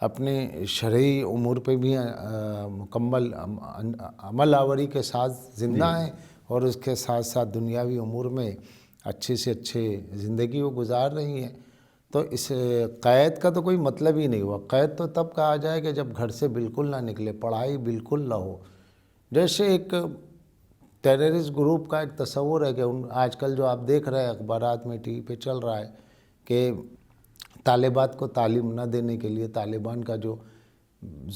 اپنے شرعی امور پہ بھی مکمل عمل آوری کے ساتھ زندہ ہیں اور اس کے ساتھ ساتھ دنیاوی امور میں اچھے سے اچھے زندگی وہ گزار رہی ہیں. تو اس قید کا تو کوئی مطلب ہی نہیں ہوا. قید تو تب کہا جائے کہ جب گھر سے بالکل نہ نکلے، پڑھائی بالکل نہ ہو. جیسے ایک ٹیررسٹ گروپ کا ایک تصور ہے کہ آج کل جو آپ دیکھ رہے ہیں اخبارات میں، ٹی وی پہ چل رہا ہے کہ طالبات کو تعلیم نہ دینے کے لیے طالبان کا جو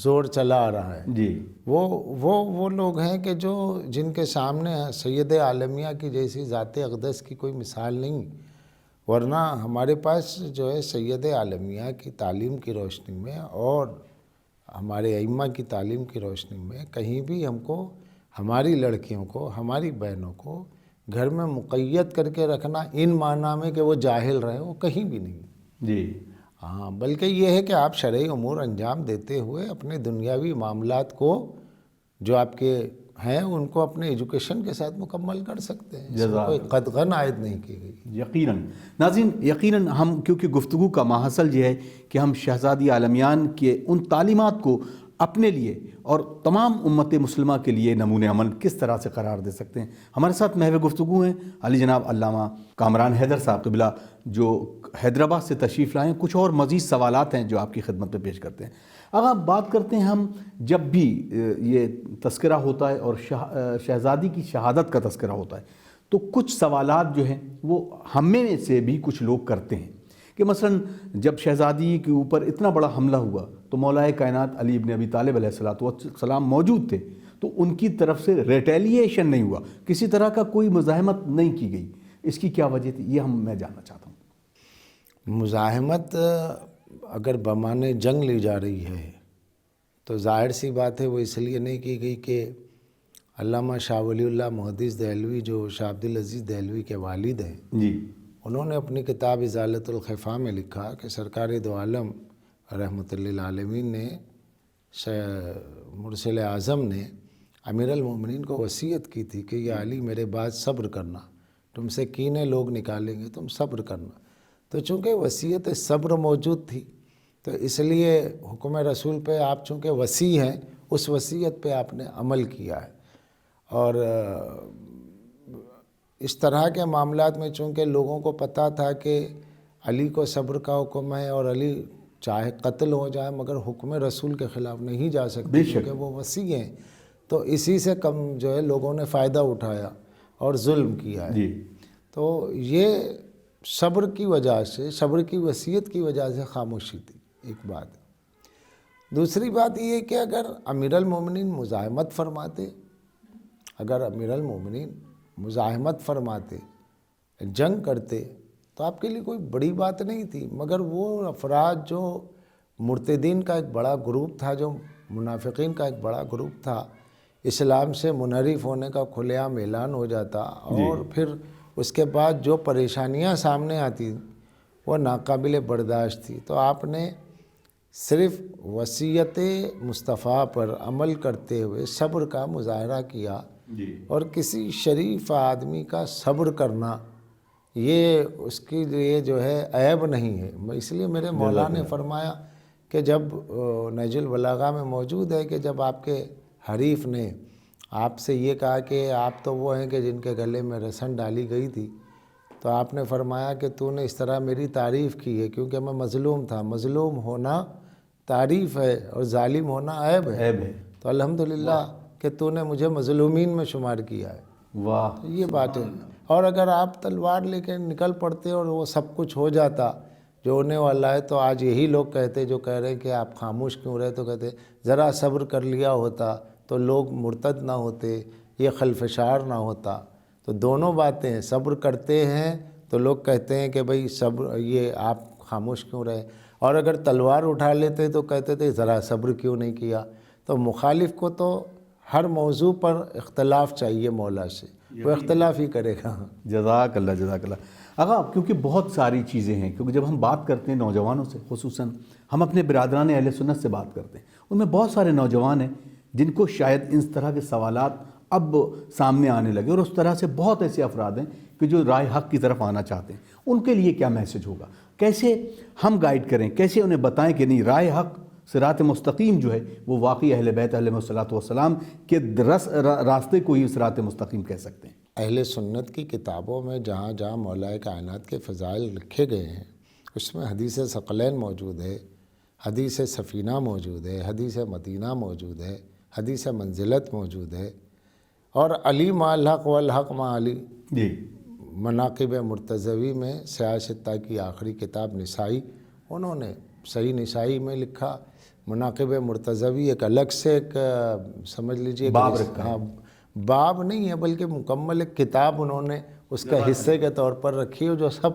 زور چلا آ رہا ہے، جی وہ لوگ ہیں کہ جن کے سامنے سید عالمیہ کی جیسی ذات اقدس کی کوئی مثال نہیں. ورنہ ہمارے پاس جو ہے سید عالمیہ کی تعلیم کی روشنی میں اور ہمارے ائمہ کی تعلیم کی روشنی میں کہیں بھی ہم کو ہماری لڑکیوں کو، ہماری بہنوں کو گھر میں مقید کر کے رکھنا ان معنی میں کہ وہ جاہل رہے، وہ کہیں بھی نہیں. جی ہاں، بلکہ یہ ہے کہ آپ شرعی امور انجام دیتے ہوئے اپنے دنیاوی معاملات کو جو آپ کے ہیں ان کو اپنے ایجوکیشن کے ساتھ مکمل کر سکتے ہیں. اس میں کوئی قدغن عائد نہیں کی گئی. یقیناً ناظرین، یقیناً ہم کیونکہ گفتگو کا ماحصل یہ ہے کہ ہم شہزادی عالمیان کے ان تعلیمات کو اپنے لیے اور تمام امت مسلمہ کے لیے نمونۂ عمل کس طرح سے قرار دے سکتے ہیں. ہمارے ساتھ محو گفتگو ہیں علی جناب علامہ کامران حیدر صاحب قبلہ، جو حیدرآباد سے تشریف لائے ہیں. کچھ اور مزید سوالات ہیں جو آپ کی خدمت میں پیش کرتے ہیں. اگر بات کرتے ہیں ہم، جب بھی یہ تذکرہ ہوتا ہے اور شہزادی کی شہادت کا تذکرہ ہوتا ہے تو کچھ سوالات جو ہیں وہ ہم میں سے بھی کچھ لوگ کرتے ہیں کہ مثلا جب شہزادی کے اوپر اتنا بڑا حملہ ہوا تو مولا کائنات علی ابن ابی طالب علیہ السلام موجود تھے، تو ان کی طرف سے ریٹیلیشن نہیں ہوا، کسی طرح کا کوئی مزاحمت نہیں کی گئی. اس کی کیا وجہ تھی، یہ میں جاننا چاہتا ہوں. مزاحمت اگر بمانے جنگ لی جا رہی ہے تو ظاہر سی بات ہے وہ اس لیے نہیں کی گئی کہ علامہ شاہ ولی اللہ محدث دہلوی جو شاہ عبد العزیز دہلوی کے والد ہیں، جی انہوں نے اپنی کتاب ازالۃ الخفا میں لکھا کہ سرکار دو عالم رحمۃ للعالمین نے مرسل اعظم نے امیر المومنین کو وصیت کی تھی کہ یا علی میرے بعد صبر کرنا، تم سے کینے لوگ نکالیں گے، تم صبر کرنا. تو چونکہ وصیت صبر موجود تھی تو اس لیے حکم رسول پہ آپ چونکہ وصی ہیں، اس وصیت پہ آپ نے عمل کیا ہے. اور اس طرح کے معاملات میں چونکہ لوگوں کو پتہ تھا کہ علی کو صبر کا حکم ہے اور علی چاہے قتل ہو جائے مگر حکم رسول کے خلاف نہیں جا سکتے کیونکہ وہ وصی ہیں، تو اسی سے کم جو ہے لوگوں نے فائدہ اٹھایا اور ظلم کیا ہے. تو یہ صبر کی وجہ سے، صبر کی وصیت کی وجہ سے خاموشی تھی، ایک بات. دوسری بات یہ کہ اگر امیر المومنین مزاحمت فرماتے، اگر امیر المومنین مزاحمت فرماتے، جنگ کرتے تو آپ کے لیے کوئی بڑی بات نہیں تھی. مگر وہ افراد جو مرتدین کا ایک بڑا گروپ تھا، جو منافقین کا ایک بڑا گروپ تھا، اسلام سے منحرف ہونے کا کھلے عام اعلان ہو جاتا اور پھر اس کے بعد جو پریشانیاں سامنے آتی وہ ناقابل برداشت تھی. تو آپ نے صرف وصیت مصطفیٰ پر عمل کرتے ہوئے صبر کا مظاہرہ کیا. اور کسی شریف آدمی کا صبر کرنا یہ اس کے لیے جو ہے عیب نہیں ہے. اس لیے میرے مولا نے فرمایا کہ جب نہج البلاغہ میں موجود ہے کہ جب آپ کے حریف نے آپ سے یہ کہا کہ آپ تو وہ ہیں کہ جن کے گلے میں رسن ڈالی گئی تھی، تو آپ نے فرمایا کہ تو نے اس طرح میری تعریف کی ہے کیونکہ میں مظلوم تھا. مظلوم ہونا تعریف ہے اور ظالم ہونا عیب ہے. تو الحمدللہ کہ تو نے مجھے مظلومین میں شمار کیا ہے. واہ، یہ بات ہے. اور اگر آپ تلوار لے کے نکل پڑتے اور وہ سب کچھ ہو جاتا جو ہونے والا ہے، تو آج یہی لوگ کہتے جو کہہ رہے ہیں کہ آپ خاموش کیوں رہے، تو کہتے ذرا صبر کر لیا ہوتا تو لوگ مرتد نہ ہوتے، یہ خلفشار نہ ہوتا. تو دونوں باتیں ہیں، صبر کرتے ہیں تو لوگ کہتے ہیں کہ بھئی صبر، یہ آپ خاموش کیوں رہے، اور اگر تلوار اٹھا لیتے تو کہتے تھے ذرا صبر کیوں نہیں کیا. تو مخالف کو تو ہر موضوع پر اختلاف چاہیے مولا سے، وہ اختلاف ہی کرے گا. جزاک اللہ، جزاک اللہ. آقا کیونکہ بہت ساری چیزیں ہیں، کیونکہ جب ہم بات کرتے ہیں نوجوانوں سے، خصوصاً ہم اپنے برادران اہل سنت سے بات کرتے ہیں، ان میں بہت سارے نوجوان ہیں جن کو شاید اس طرح کے سوالات اب سامنے آنے لگے، اور اس طرح سے بہت ایسے افراد ہیں کہ جو رائے حق کی طرف آنا چاہتے ہیں. ان کے لیے کیا میسج ہوگا، کیسے ہم گائیڈ کریں، کیسے انہیں بتائیں کہ نہیں، رائے حق صراط مستقیم جو ہے وہ واقعی اہل بیت علیہ الصلوۃ والسلام کے راستے کو ہی صراط مستقیم کہہ سکتے ہیں۔ اہل سنت کی کتابوں میں جہاں جہاں مولا کائنات کے فضائل لکھے گئے ہیں اس میں حدیث ثقلین موجود ہے، حدیث سفینہ موجود ہے، حدیث مدینہ موجود ہے، حدیث منزلت موجود ہے، اور علی ما الحق والحق ما علی، جی، مناقب مرتضوی میں سیاہ ستہ کی آخری کتاب نسائی، انہوں نے صحیح نسائی میں لکھا، مناقب مرتضوی ایک الگ سے ایک سمجھ لیجئے باب رکھا ہے۔ ہاں، باب نہیں ہے بلکہ مکمل ایک کتاب انہوں نے اس کا حصے کے طور پر رکھی ہے جو سب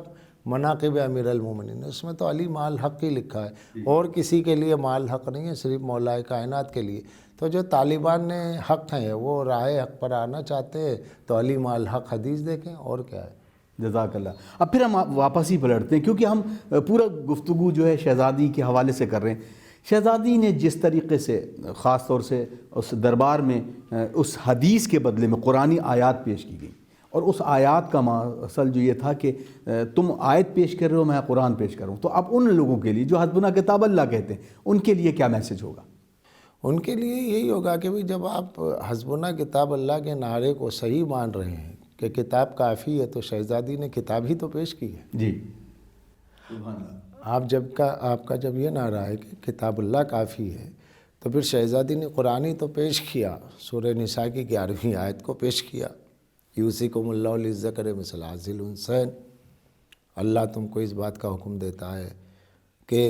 مناقب امیر المومنین، اس میں تو علی ما الحق ہی لکھا ہے، اور کسی کے لیے ما الحق نہیں ہے، صرف مولا کائنات کے لیے۔ تو جو طالبان نے حق ہیں وہ راہ حق پر آنا چاہتے ہیں تو علی ما الحق حدیث دیکھیں، اور کیا ہے۔ جزاک اللہ۔ اب پھر ہم واپس ہی پلٹتے ہیں کیونکہ ہم پورا گفتگو جو ہے شہزادی کے حوالے سے کر رہے ہیں۔ شہزادی نے جس طریقے سے خاص طور سے اس دربار میں اس حدیث کے بدلے میں قرآنی آیات پیش کی گئی، اور اس آیات کا اصل جو یہ تھا کہ تم آیت پیش کر رہے ہو، میں قرآن پیش کر رہا ہوں، تو اب ان لوگوں کے لیے جو حسبنا کتاب اللہ کہتے ہیں ان کے لیے کیا میسج ہوگا؟ ان کے لیے یہی ہوگا کہ جب آپ حسبنا کتاب اللہ کے نعرے کو صحیح مان رہے ہیں کہ کتاب کافی ہے، تو شہزادی نے کتاب ہی تو پیش کی ہے۔ جی، سبحان اللہ۔ آپ کا جب یہ نعرہ ہے کہ کتاب اللہ کافی ہے، تو پھر شہزادی نے قرآن ہی تو پیش کیا، سورہ نساء کی 11ویں آیت کو پیش کیا، یوصیکم اللہ للذکر مثل حظ الانثیین، اللہ تم کو اس بات کا حکم دیتا ہے کہ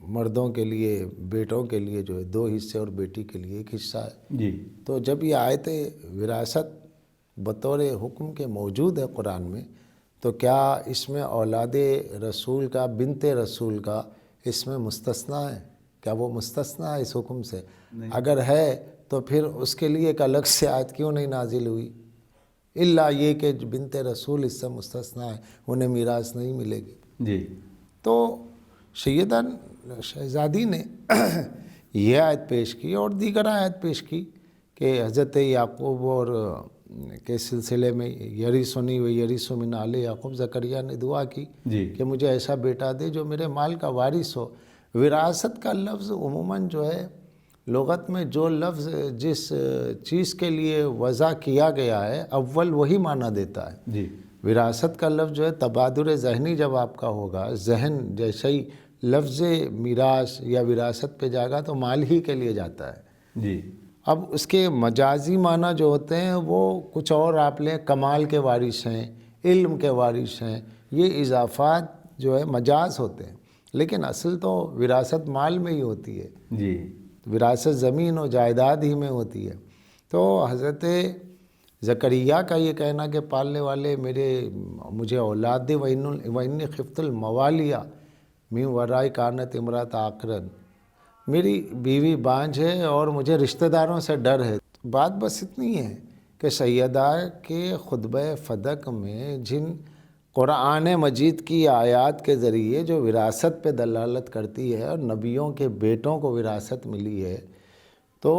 مردوں کے لیے، بیٹوں کے لیے جو ہے 2 حصے اور بیٹی کے لیے 1 حصہ ہے۔ جی، تو جب یہ آیت وراثت بطور حکم کے موجود ہے قرآن میں، تو کیا اس میں اولاد رسول کا، بنت رسول کا اس میں مستثنیٰ ہے؟ کیا وہ مستثنیٰ ہے اس حکم سے؟ اگر ہے تو پھر اس کے لیے ایک الگ سے آیت کیوں نہیں نازل ہوئی؟ الا یہ کہ بنت رسول اس سے مستثنیٰ ہے، انہیں میراث نہیں ملے گی۔ جی، تو سیدہ شہزادی نے یہ آیت پیش کی اور دیگر آیت پیش کی کہ حضرت یعقوب اور کے سلسلے میں یریثنی و یریث من آل یعقوب، زکریا نے دعا کی جی، کہ مجھے ایسا بیٹا دے جو میرے مال کا وارث ہو۔ وراثت کا لفظ عموماً جو ہے لغت میں جو لفظ جس چیز کے لیے وضع کیا گیا ہے اول وہی معنی دیتا ہے۔ جی، وراثت کا لفظ جو ہے تبادر ذہنی جب آپ کا ہوگا، ذہن جیسے ہی لفظ میراث یا وراثت پہ جائے گا تو مال ہی کے لیے جاتا ہے۔ جی، اب اس کے مجازی معنی جو ہوتے ہیں وہ کچھ اور آپ لیں، کمال کے وارث ہیں، علم کے وارث ہیں، یہ اضافات جو ہے مجاز ہوتے ہیں، لیکن اصل تو وراثت مال میں ہی ہوتی ہے، جی، وراثت زمین و جائیداد ہی میں ہوتی ہے۔ تو حضرت زکریا کا یہ کہنا کہ پالنے والے مجھے اولاد دے، وَإِنِّي خِفْتُ الْمَوَالِيَ مِن وَرَائِي كَانَتِ امْرَأَتَ عَاقِرًا، میری بیوی بانجھ ہے اور مجھے رشتہ داروں سے ڈر ہے۔ بات بس اتنی ہے کہ سیدہ کے خطبہ فدق میں جن قرآن مجید کی آیات کے ذریعے جو وراثت پہ دلالت کرتی ہے اور نبیوں کے بیٹوں کو وراثت ملی ہے، تو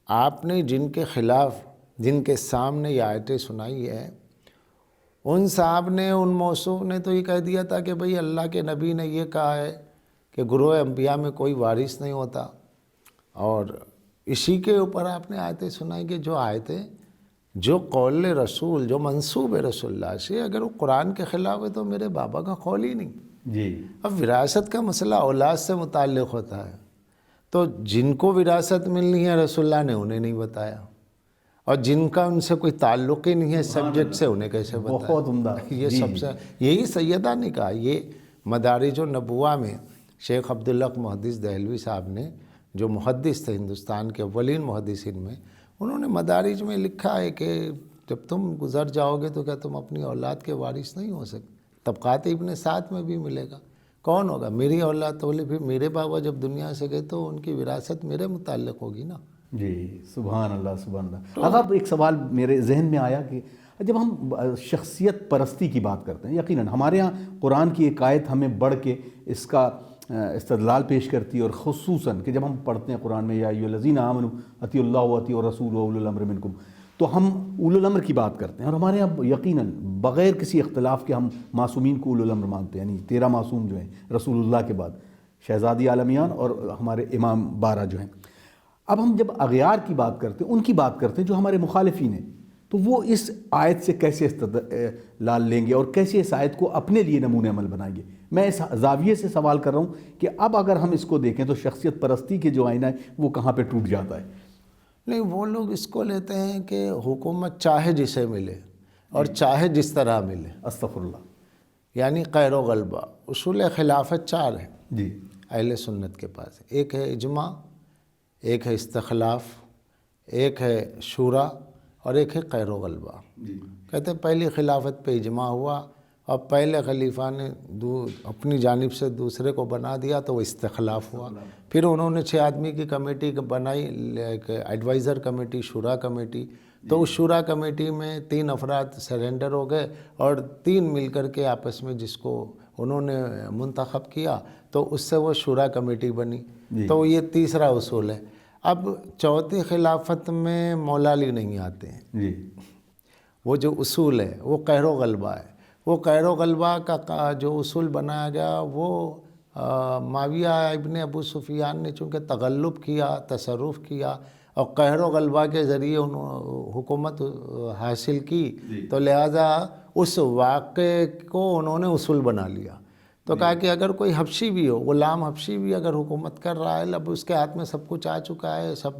آپ نے جن کے خلاف، جن کے سامنے یہ آیتیں سنائی ہے، ان صاحب نے، ان موصوف نے تو یہ کہہ دیا تھا کہ بھئی اللہ کے نبی نے یہ کہا ہے کہ گروہ انبیاء میں کوئی وارث نہیں ہوتا، اور اسی کے اوپر آپ نے آیتیں سنائی کہ جو آیتیں جو قول رسول، جو منسوب ہے رسول اللہ سے، اگر وہ قرآن کے خلاف ہے تو میرے بابا کا قول ہی نہیں۔ جی، اب وراثت کا مسئلہ اولاد سے متعلق ہوتا ہے، تو جن کو وراثت ملنی ہے رسول اللہ نے انہیں نہیں بتایا، اور جن کا ان سے کوئی تعلق ہی نہیں ہے سبجیکٹ سے، انہیں کیسے بتایا؟ بہت عمدہ۔ یہ سب سے، یہی سیدہ نے کہا۔ یہ مدارج النبوہ میں شیخ عبدالحق محدث دہلوی صاحب نے، جو محدث تھے ہندوستان کے اولین محدثین میں، انہوں نے مدارج میں لکھا ہے کہ جب تم گزر جاؤ گے تو کیا تم اپنی اولاد کے وارث نہیں ہو سکتے؟ طبقات ابن سعد میں بھی ملے گا، کون ہوگا؟ میری اولاد تو بولے پھر میرے بابا جب دنیا سے گئے تو ان کی وراثت میرے متعلق ہوگی نا۔ جی، سبحان اللہ، سبحان اللہ۔ اب ایک سوال میرے ذہن میں آیا کہ جب ہم شخصیت پرستی کی بات کرتے ہیں، یقیناً ہمارے ہاں قرآن کی ایک آیت ہمیں بڑھ کے اس کا استدلال پیش کرتی ہے، اور خصوصاً کہ جب ہم پڑھتے ہیں قرآن میں یا ایھا الذین آمنوا اطیعوا اللہ واطیعوا الرسول واولی الامر منکم، تو ہم اولو الامر کی بات کرتے ہیں، اور ہمارے یہاں یقیناً بغیر کسی اختلاف کے ہم معصومین کو اولو الامر مانتے ہیں، یعنی 13 معصوم جو ہیں رسول اللہ کے بعد۔ شہزادی عالمیان اور ہمارے امام بارہ جو ہیں۔ اب ہم جب اغیار کی بات کرتے ہیں، ان کی بات کرتے ہیں جو ہمارے مخالفین ہیں، تو وہ اس آیت سے کیسے استدلال لیں گے اور کیسے اس آیت کو اپنے لیے نمونہ عمل بنائیں گے؟ میں اس زاویے سے سوال کر رہا ہوں کہ اب اگر ہم اس کو دیکھیں تو شخصیت پرستی کے جو آئینہ ہے وہ کہاں پہ ٹوٹ جاتا ہے؟ نہیں، وہ لوگ اس کو لیتے ہیں کہ حکومت چاہے جسے ملے اور چاہے جس طرح ملے، استغفر اللہ۔ یعنی قہر و غلبہ۔ اصول خلافت 4 ہیں جی اہل سنت کے پاس، ایک ہے اجماع، ایک ہے استخلاف، ایک ہے شورا، اور ایک ہے قہر و غلبہ۔ کہتے ہیں پہلی خلافت پہ اجماع ہوا اور پہلے خلیفہ نے اپنی جانب سے دوسرے کو بنا دیا تو وہ استخلاف ہوا۔ پھر انہوں نے 6 آدمی کی کمیٹی بنائی، ایک ایڈوائزر کمیٹی، شورا کمیٹی، تو اس شورا کمیٹی میں 3 افراد سرنڈر ہو گئے اور 3 مل کر کے آپس میں جس کو انہوں نے منتخب کیا تو اس سے وہ شورا کمیٹی بنی۔ تو یہ تیسرا اصول ہے۔ اب چوتھی خلافت میں مولا علی نہیں آتے ہیں۔ جی وہ جو اصول ہے وہ قہر و غلبہ ہے۔ وہ قہر و غلبہ کا جو اصول بنایا گیا وہ معاویہ ابن ابو سفیان نے چونکہ تغلب کیا، تصرف کیا اور قہر و غلبہ کے ذریعے حکومت حاصل کی، تو لہٰذا اس واقعے کو انہوں نے اصول بنا لیا۔ تو کہا کہ اگر کوئی حبشی بھی ہو، غلام حبشی بھی اگر حکومت کر رہا ہے، اب اس کے ہاتھ میں سب کچھ آ چکا ہے، سب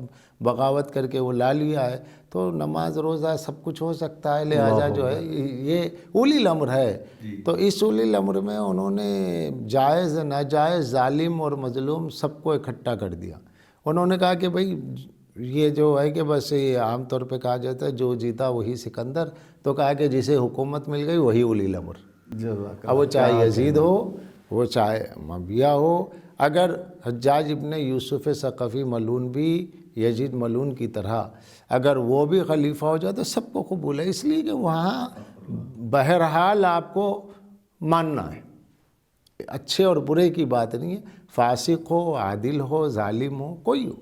بغاوت کر کے وہ لا لیا ہے، تو نماز روزہ سب کچھ ہو سکتا ہے، لہٰذا جو ہے یہ اولی الامر ہے۔ تو اس اولی الامر میں انہوں نے جائز ناجائز، ظالم اور مظلوم سب کو اکٹھا کر دیا۔ انہوں نے کہا کہ بھئی یہ جو ہے کہ بس یہ عام طور پہ کہا جاتا ہے جو جیتا وہی سکندر، تو کہا کہ جسے حکومت مل گئی وہی اولی الامر۔ اب وہ چاہے یزید ہو، وہ چاہے معاویہ ہو، اگر حجاج ابن یوسف ثقفی ملعون بھی یزید ملعون کی طرح اگر وہ بھی خلیفہ ہو جائے تو سب کو قبول ہے، اس لیے کہ وہاں بہرحال آپ کو ماننا ہے، اچھے اور برے کی بات نہیں ہے، فاسق ہو، عادل ہو، ظالم ہو، کوئی ہو،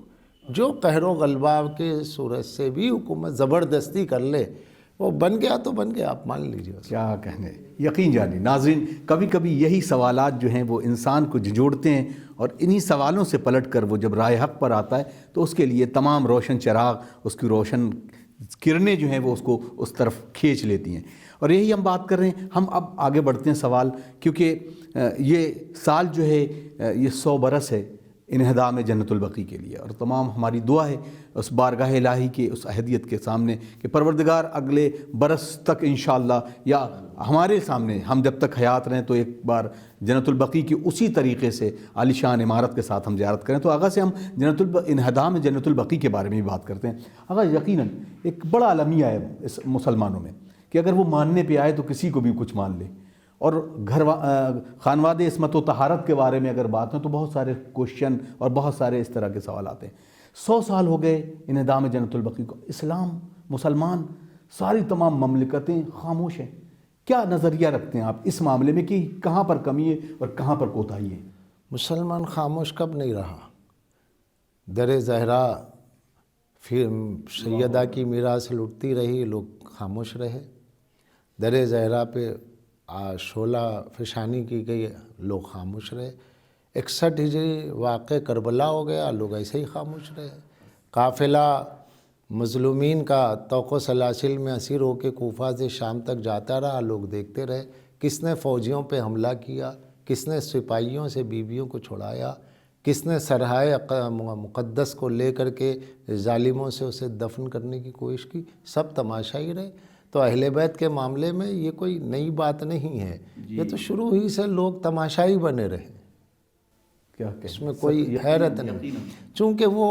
جو قہر و غلبہ کے صورت سے بھی حکومت زبردستی کر لے وہ بن گیا تو بن گیا، آپ مان لیجیے۔ کیا کہنے، یقین جانی ناظرین، کبھی کبھی یہی سوالات جو ہیں وہ انسان کو جھنجھوڑتے ہیں، اور انہی سوالوں سے پلٹ کر وہ جب رائے حق پر آتا ہے تو اس کے لیے تمام روشن چراغ، اس کی روشن کرنیں جو ہیں وہ اس کو اس طرف کھینچ لیتی ہیں۔ اور یہی ہم بات کر رہے ہیں۔ ہم اب آگے بڑھتے ہیں سوال، کیونکہ یہ سال جو ہے یہ 100 برس ہے انہدام جنت البقیع کے لیے، اور تمام ہماری دعا ہے اس بارگاہ الہی کے اس احدیت کے سامنے کہ پروردگار اگلے برس تک انشاءاللہ، یا ہمارے سامنے ہم جب تک حیات رہیں، تو ایک بار جنت البقیع کی اسی طریقے سے عالی شان عمارت کے ساتھ ہم زیارت کریں۔ تو آغاز سے ہم انہدام جنت البقیع کے بارے میں بھی بات کرتے ہیں۔ آغاز یقیناً ایک بڑا المیہ ہے اس مسلمانوں میں کہ اگر وہ ماننے پہ آئے تو کسی کو بھی کچھ مان لے، اور خانواد عصمت و طہارت کے بارے میں اگر بات ہو تو بہت سارے کوشچن اور بہت سارے اس طرح کے سوالات ہیں۔ 100 سال ہو گئے انہدام جنت البقیع کو، اسلام، مسلمان، ساری تمام مملکتیں خاموش ہیں۔ کیا نظریہ رکھتے ہیں آپ اس معاملے میں کہ کہاں پر کمی ہے اور کہاں پر کوتاہی ہے؟ مسلمان خاموش کب نہیں رہا؟ در زہرا پھر سیدہ کی میراث لٹتی رہی، لوگ خاموش رہے۔ در زہرا پہ شعلہ فشانی کی گئی، لوگ خاموش رہے۔ 61 ہجری واقع کربلا ہو گیا، لوگ ایسے ہی خاموش رہے۔ قافلہ مظلومین کا طوق و سلاسل میں اسیر ہو کے کوفہ سے شام تک جاتا رہا، لوگ دیکھتے رہے۔ کس نے فوجیوں پہ حملہ کیا، کس نے سپاہیوں سے بیویوں کو چھڑایا، کس نے سرحائے مقدس کو لے کر کے ظالموں سے اسے دفن کرنے کی کوشش کی، سب تماشا ہی رہے۔ تو اہل بیت کے معاملے میں یہ کوئی نئی بات نہیں ہے، یہ تو شروع ہی سے لوگ تماشائی بنے رہے، اس میں کوئی حیرت نہیں، چونکہ وہ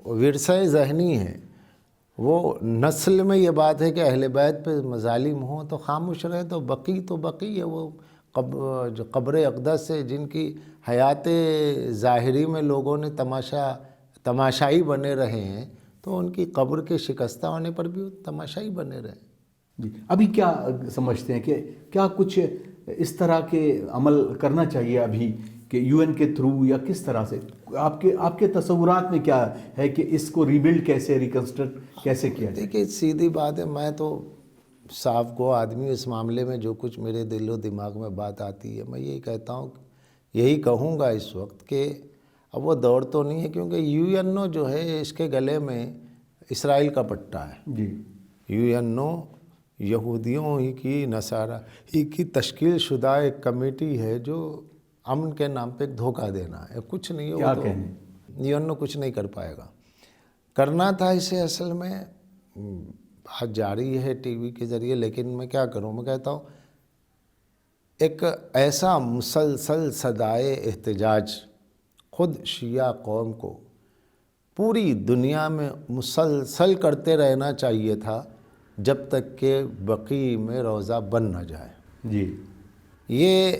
ورثہ ذہنی ہے۔ وہ نسل میں یہ بات ہے کہ اہل بیت پہ مظالم ہوں تو خاموش رہے، تو بقی ہے، وہ جو قبر اقدس سے جن کی حیات ظاہری میں لوگوں نے تماشائی بنے رہے ہیں، تو ان کی قبر کے شکستہ ہونے پر بھی تماشائی بنے رہے۔ جی، ابھی کیا سمجھتے ہیں کہ کیا کچھ اس طرح کے عمل کرنا چاہیے ابھی کہ UN کے تھرو، یا کس طرح سے آپ کے تصورات میں کیا ہے کہ اس کو ریبلڈ کیسے، ریکنسٹرکٹ کیسے کیا جائے؟ دیکھیے سیدھی بات ہے، میں تو صاف گو آدمی، اس معاملے میں جو کچھ میرے دل و دماغ میں بات آتی ہے میں یہی کہتا ہوں، یہی کہوں گا اس وقت کہ اب وہ دور تو نہیں ہے کیونکہ UNO جو ہے اس کے گلے میں اسرائیل کا پٹا ہے. جی. UNO یہودیوں ہی کی نصارہ ہی کی تشکیل شدہ ایک کمیٹی ہے جو امن کے نام پہ ایک دھوکہ دینا ہے. کچھ نہیں ہے. کیا کہنے. UNO کچھ نہیں کر پائے گا. کرنا تھا اسے اصل میں بات جاری ہے ٹی وی کے ذریعے، لیکن میں کیا کروں، میں کہتا ہوں ایک ایسا مسلسل صدائے احتجاج خود شیعہ قوم کو پوری دنیا میں مسلسل کرتے رہنا چاہیے تھا جب تک کہ بقیع میں روزہ بن نہ جائے. جی. یہ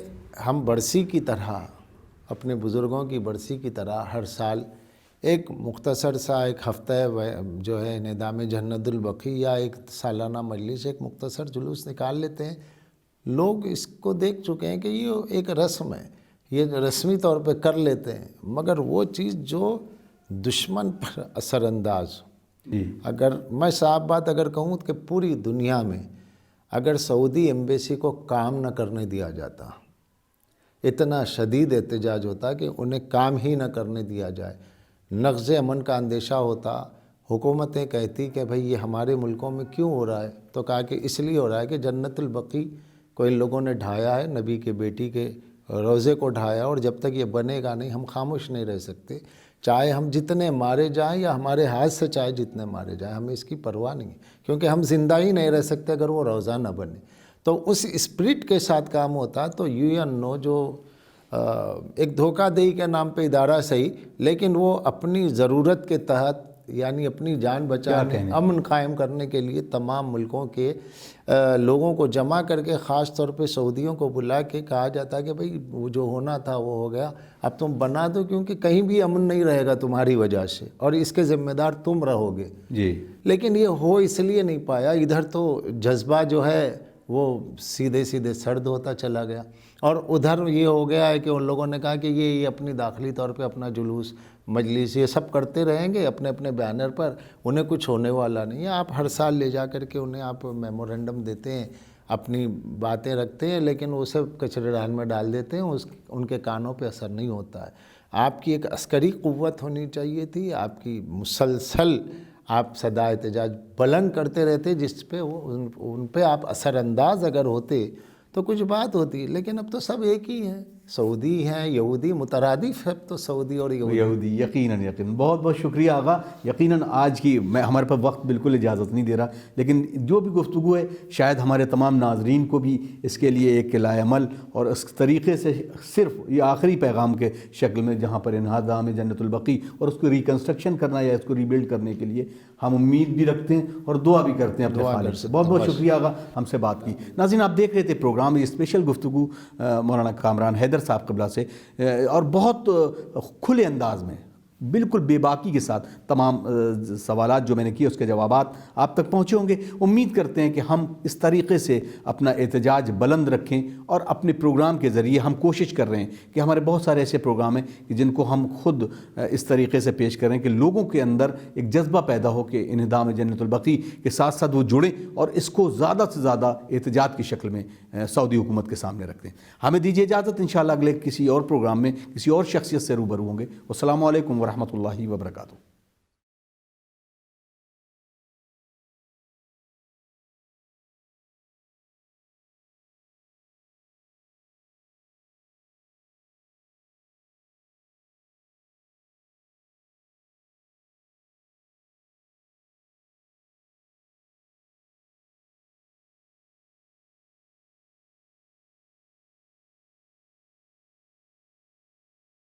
ہم برسی کی طرح، اپنے بزرگوں کی برسی کی طرح ہر سال ایک مختصر سا ایک ہفتہ جو ہے نظام جنت البقیع یا ایک سالانہ مجلس ایک مختصر جلوس نکال لیتے ہیں. لوگ اس کو دیکھ چکے ہیں کہ یہ ایک رسم ہے، یہ رسمی طور پہ کر لیتے ہیں، مگر وہ چیز جو دشمن پر اثر انداز. اگر میں صاف بات اگر کہوں کہ پوری دنیا میں اگر سعودی ایمبیسی کو کام نہ کرنے دیا جاتا، اتنا شدید احتجاج ہوتا کہ انہیں کام ہی نہ کرنے دیا جائے، نقض امن کا اندیشہ ہوتا، حکومتیں کہتی کہ بھئی یہ ہمارے ملکوں میں کیوں ہو رہا ہے، تو کہا کہ اس لیے ہو رہا ہے کہ جنت البقیع کو ان لوگوں نے ڈھایا ہے، نبی کے بیٹی کے روزے کو ڈھایا، اور جب تک یہ بنے گا نہیں ہم خاموش نہیں رہ سکتے. چاہے ہم جتنے مارے جائیں یا ہمارے ہاتھ سے چاہے جتنے مارے جائیں، ہمیں اس کی پرواہ نہیں ہے، کیونکہ ہم زندہ ہی نہیں رہ سکتے اگر وہ روزہ نہ بنے. تو اس اسپرٹ کے ساتھ کام ہوتا. تو UNO جو ایک دھوکہ دہی کے نام پہ ادارہ صحیح، لیکن وہ اپنی ضرورت کے تحت یعنی اپنی جان بچانے، امن قائم کرنے کے لیے تمام ملکوں کے لوگوں کو جمع کر کے، خاص طور پہ سعودیوں کو بلا کے کہا جاتا کہ بھئی وہ جو ہونا تھا وہ ہو گیا، اب تم بنا دو، کیونکہ کہیں بھی امن نہیں رہے گا تمہاری وجہ سے، اور اس کے ذمہ دار تم رہو گے. جی. لیکن یہ ہو اس لیے نہیں پایا. ادھر تو جذبہ جو ہے وہ سیدھے سرد ہوتا چلا گیا، اور ادھر یہ ہو گیا ہے کہ ان لوگوں نے کہا کہ یہ اپنی داخلی طور پہ اپنا جلوس مجلس یہ سب کرتے رہیں گے اپنے اپنے بینر پر، انہیں کچھ ہونے والا نہیں ہے. آپ ہر سال لے جا کر کے انہیں آپ میمورنڈم دیتے ہیں، اپنی باتیں رکھتے ہیں، لیکن وہ سب کچرے دان میں ڈال دیتے ہیں، ان کے کانوں پہ اثر نہیں ہوتا ہے. آپ کی ایک عسکری قوت ہونی چاہیے تھی، آپ کی مسلسل آپ صدا احتجاج بلند کرتے رہتے، جس پہ ان پہ آپ اثر انداز اگر ہوتے تو کچھ بات ہوتی. لیکن اب تو سب ایک ہی ہیں، سعودی ہیں، یہودی، مترادف ہے تو سعودی اور یہودی. یقیناً. بہت بہت شکریہ آغا. یقیناً آج کی ہمارے پاس وقت بالکل اجازت نہیں دے رہا، لیکن جو بھی گفتگو ہے شاید ہمارے تمام ناظرین کو بھی اس کے لیے ایک لائے عمل اور اس طریقے سے صرف یہ آخری پیغام کے شکل میں جہاں پر انہدام جنت البقیع اور اس کو ریکنسٹرکشن کرنا یا اس کو ری بلڈ کرنے کے لیے ہم امید بھی رکھتے ہیں اور دعا بھی کرتے ہیں اپنے خالق سے. بہت بہت شکریہ آغا ہم سے بات کی. ناظرین آپ دیکھ رہے تھے پروگرام، یہ اسپیشل گفتگو مولانا کامران حیدر صاحب قبلہ سے، اور بہت کھلے انداز میں بالکل بے باکی کے ساتھ تمام سوالات جو میں نے کیے اس کے جوابات آپ تک پہنچے ہوں گے. امید کرتے ہیں کہ ہم اس طریقے سے اپنا احتجاج بلند رکھیں، اور اپنے پروگرام کے ذریعے ہم کوشش کر رہے ہیں کہ ہمارے بہت سارے ایسے پروگرام ہیں کہ جن کو ہم خود اس طریقے سے پیش کریں کہ لوگوں کے اندر ایک جذبہ پیدا ہو کہ انہدام جنت البقیع کے ساتھ ساتھ وہ جڑیں اور اس کو زیادہ سے زیادہ احتجاج کی شکل میں سعودی حکومت کے سامنے رکھتے ہیں. ہمیں دیجیے اجازت، انشاءاللہ اگلے کسی اور پروگرام میں کسی اور شخصیت سے روبرو ہوں گے. السلام علیکم ورحمۃ اللہ وبرکاتہ.